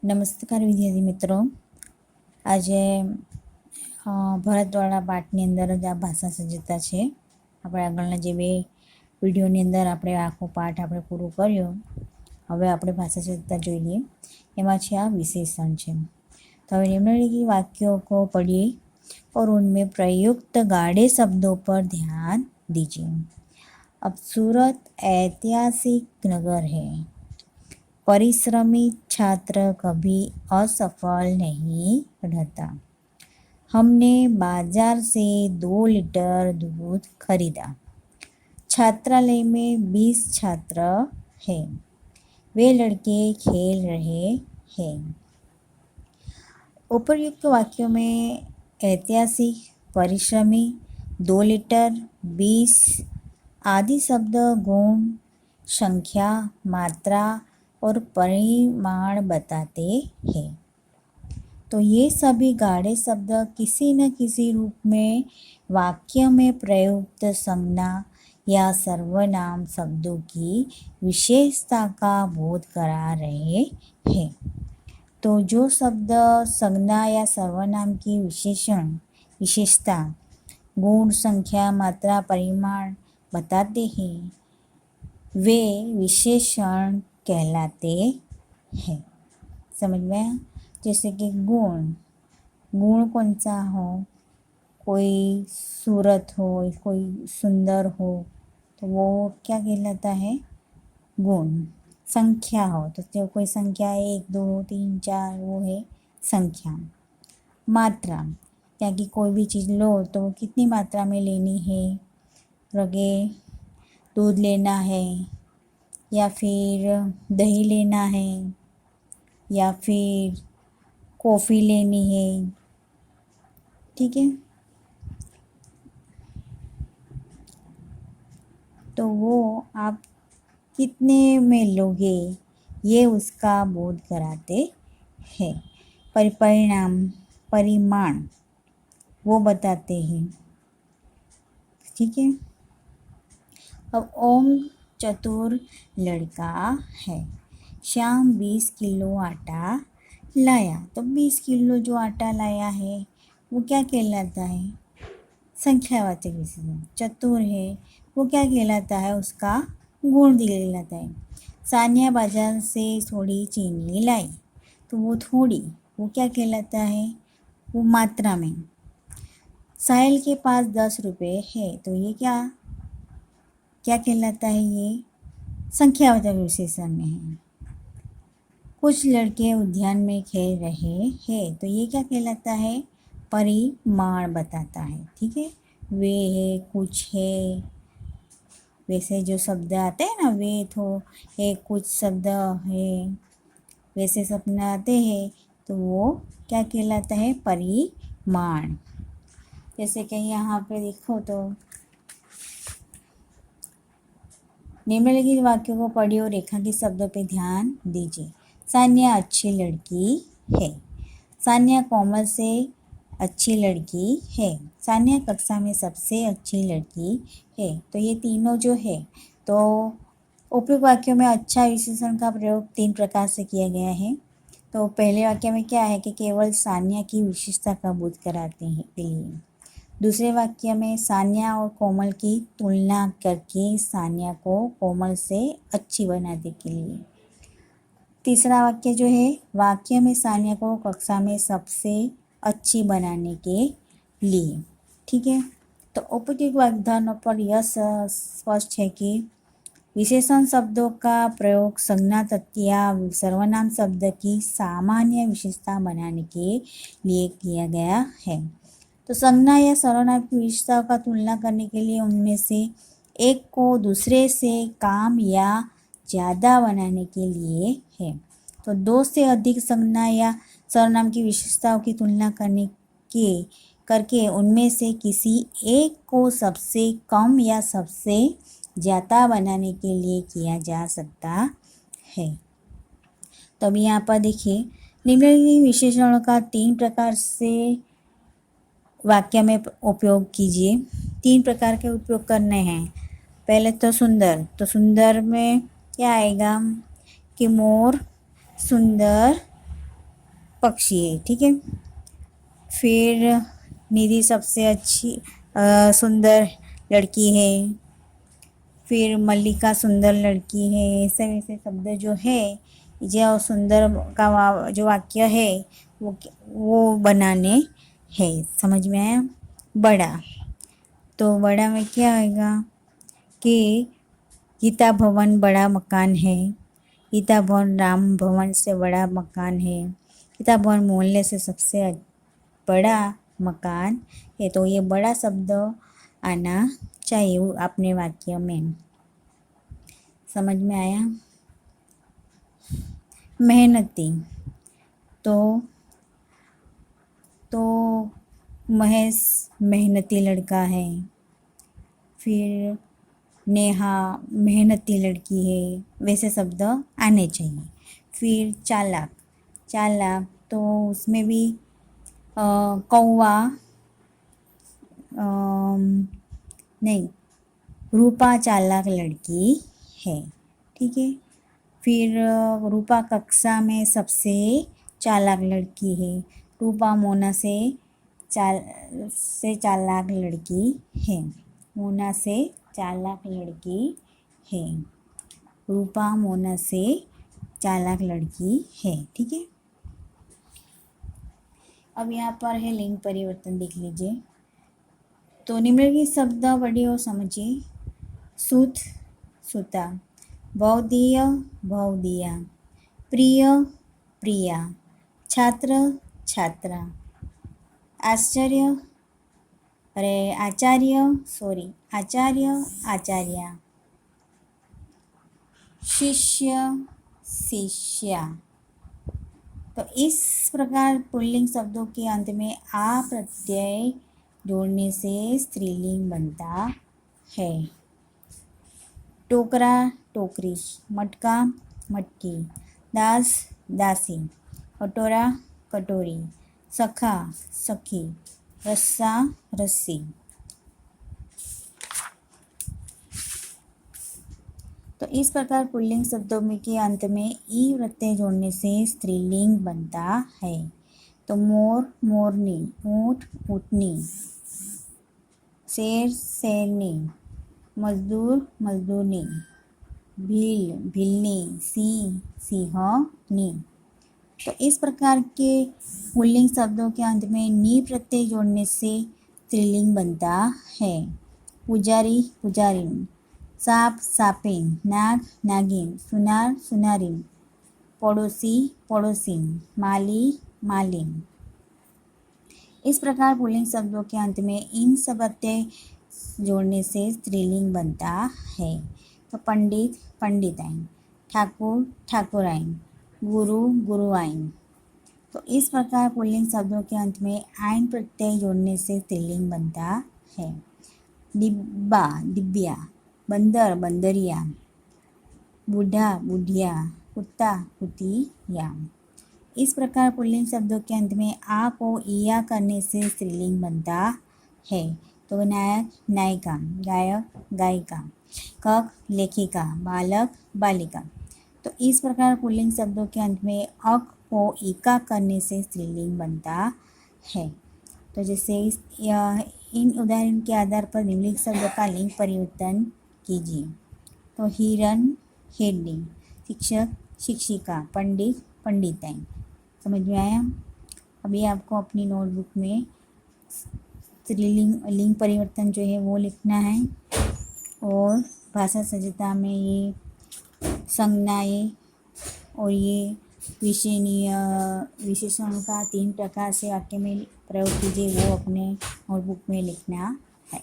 નમસ્કાર વિદ્યાર્થી મિત્રો, આજે ભરતવાળા પાઠની અંદર જ આ ભાષા સજ્જતા છે. આપણે આગળના જે બે વિડીયોની અંદર આપણે આખો પાઠ આપણે પૂરો કર્યો. હવે આપણે ભાષા સજ્જતા જોઈ લઈએ. એમાં છે આ વિશેષણ છે. तो હવે निम्नलिखित वाक्यों को पढ़िए और उनमें प्रयुक्त गाढ़े शब्दों पर ध्यान दीजिए. अब सूरत ऐतिहासिक नगर है. परिश्रमी छात्र कभी असफल नहीं रहता. हमने बाजार से 2 लीटर दूध खरीदा. छात्रालय में 20 छात्र हैं. वे लड़के खेल रहे हैं. उपयुक्त वाक्यों में ऐतिहासिक, परिश्रमी, 2 लीटर, 20 आदि शब्द गुण, संख्या, मात्रा और परिमाण बताते हैं. तो ये सभी गाढ़े शब्द किसी न किसी रूप में वाक्य में प्रयुक्त संज्ञा या सर्वनाम शब्दों की विशेषता का बोध करा रहे हैं. तो जो शब्द संज्ञा या सर्वनाम की विशेषता, गुण, संख्या, मात्रा, परिमाण बताते हैं, वे विशेषण कहलाते हैं. समझ में आया? जैसे कि गुण कौन सा हो, कोई सूरत हो, कोई सुंदर हो, तो वो क्या कहलाता है? गुण. संख्या हो तो जो कोई संख्या 1 2 3 4 वो है संख्या. मात्रा, क्या कि कोई भी चीज़ लो तो कितनी मात्रा में लेनी है. रगे दूध लेना है या फिर दही लेना है या फिर कॉफ़ी लेनी है. ठीक है, तो वो आप कितने में लोगे ये उसका बोध कराते हैं. परिमाण वो बताते हैं. ठीक है. अब ओम चतुर लड़का है. श्याम 20 किलो आटा लाया. तो 20 किलो जो आटा लाया है वो क्या कहलाता है? संख्यावाचक विशेषण. चतुर है वो क्या कहलाता है? उसका गुण कहलाता है. सानिया बाजार से थोड़ी चीनी लाई. तो वो थोड़ी वो क्या कहलाता है? वो मात्रा में. साहिल के पास 10 रुपये है. तो ये क्या कहलाता है? ये संख्यावाचक विशेषण में है. कुछ लड़के उद्यान में खेल रहे हैं. तो ये क्या कहलाता है? परिमाण बताता है. ठीक है. वे है, कुछ है, वैसे जो शब्द आते हैं ना, वे तो है, कुछ शब्द है, वैसे शब्द आते हैं तो वो क्या कहलाता है? परिमाण. जैसे कि यहाँ पे देखो तो निम्नलिखित वाक्यों को पढ़िए और रेखांकित शब्दों पे ध्यान दीजिए. सानिया अच्छी लड़की है. सानिया कोमल से अच्छी लड़की है. सानिया कक्षा में सबसे अच्छी लड़की है. तो ये तीनों जो है, तो उपयुक्त वाक्यों में अच्छा विशेषण का प्रयोग 3 प्रकार से किया गया है. तो पहले वाक्य में क्या है कि केवल सानिया की विशेषता का बोध कराते हैं के लिए. दूसरे वाक्य में सानिया और कोमल की तुलना करके सानिया को कोमल से अच्छी बनाने के लिए. तीसरा वाक्य जो है, वाक्य में सानिया को कक्षा में सबसे अच्छी बनाने के लिए. ठीक है. तो उपयुक्त वाक्यों पर यह स्पष्ट है कि विशेषण शब्दों का प्रयोग संज्ञा या सर्वनाम शब्द की सामान्य विशेषता बनाने के लिए किया गया है. तो संज्ञा या सर्वनाम की विशेषताओं का तुलना करने के लिए उनमें से एक को दूसरे से कम या ज़्यादा बनाने के लिए है. तो 2 से अधिक संज्ञा या सर्वनाम की विशेषताओं की तुलना करके उनमें से किसी एक को सबसे कम या सबसे ज़्यादा बनाने के लिए किया जा सकता है. तो अभी यहाँ पर देखिए, निम्नलिखित विशेषणों का 3 प्रकार से वाक्य में उपयोग कीजिए. 3 प्रकार के उपयोग करने हैं. पहले तो सुंदर. तो सुंदर में क्या आएगा कि मोर सुंदर पक्षी है, ठीक है। फिर निधि सबसे अच्छी सुंदर लड़की है। फिर मल्लिका सुंदर लड़की है। ऐसे वैसे शब्द जो है, जो सुंदर का जो वाक्य है वो बनाने हैं। समझ में आया? बड़ा, तो बड़ा में क्या आएगा कि गीता भवन बड़ा मकान है। गीता भवन राम भवन से बड़ा मकान है। गीता भवन मोहल्ले से सबसे बड़ा मकान है। तो ये बड़ा शब्द आना चाहिए अपने वाक्य में। समझ में आया? मेहनती, तो महेश मेहनती लड़का है। फिर नेहा मेहनती लड़की है। वैसे शब्द आने चाहिए। फिर चालाक, चालाक तो उसमें भी कौवा नहीं, रूपा चालाक लड़की है, ठीक है। फिर रूपा कक्षा में सबसे चालाक लड़की है। रूपा मोना से चालाक लड़की है। मोना से चालाक लड़की है। रूपा मोना से चालाक लड़की है, ठीक है। अब यहाँ पर है लिंग परिवर्तन, देख लीजिए। तो निम्नलिखित शब्द पढ़िए और समझिए। सूत, सूता। बहुधीय, बहुदिया। प्रिय, प्रिया। छात्र, छात्रा। आश्चर्य, आचार्य, आचार्या। शिष्य, शिष्या। तो इस प्रकार पुल्लिंग शब्दों के अंत में आ प्रत्यय जोड़ने से स्त्रीलिंग बनता है। टोकरा, टोकरी। मटका, मटकी। दास, दासी। कटोरा, कटोरी। सखा, सखी। रस्सा, रस्सी। तो इस प्रकार पुल्लिंग शब्दों में के अंत में ई प्रत्यय जोड़ने से स्त्रीलिंग बनता है। तो मोर, मोरनी। ऊँट, ऊँटनी। शेर, शेरनी। मजदूर, मजदूरनी। भील, भीलनी। सिंह, सिंहनी। तो इस प्रकार के पुल्लिंग शब्दों के अंत में नी प्रत्यय जोड़ने से स्त्रीलिंग बनता है। पुजारी, पुजारिन। सांप, सापिन। नाग, नागिन। सुनार, सुनारिन। पड़ोसी, पड़ोसिन। माली, मालिन। इस प्रकार पुल्लिंग शब्दों के अंत में इन सब प्रत्यय जोड़ने से स्त्रीलिंग बनता है। तो पंडित, पंडिताइन। ठाकुर, ठाकुराइन। गुरु, गुरुआइन। तो इस प्रकार पुल्लिंग शब्दों के अंत में आइन प्रत्यय जोड़ने से स्त्रीलिंग बनता है। डिब्बा, डिब्बिया। बंदर, बंदरिया। बूढ़ा, बुढ़िया। कुत्ता, कुतिया। इस प्रकार पुल्लिंग शब्दों के अंत में आ को इया करने से स्त्रीलिंग बनता है। तो नायक, नायिका। गायक, गायिका। कक, लेखिका। बालक, बालिका। तो इस प्रकार पुल्लिंग शब्दों के अंत में अक को इका करने से स्त्रीलिंग बनता है। तो जैसे इन उदाहरण के आधार पर निम्नलिखित शब्दों का लिंग परिवर्तन कीजिए। तो हिरण, हिरनी। शिक्षक, शिक्षिका। पंडित, पंडिताइन। समझ में आया? अभी आपको अपनी नोटबुक में स्त्रीलिंग लिंग परिवर्तन जो है वो लिखना है। और भाषा सज्जता में ये संज्ञाएँ और ये विशेषण का 3 प्रकार से वाक्य में प्रयोग कीजिए, वो अपने नोटबुक में लिखना है।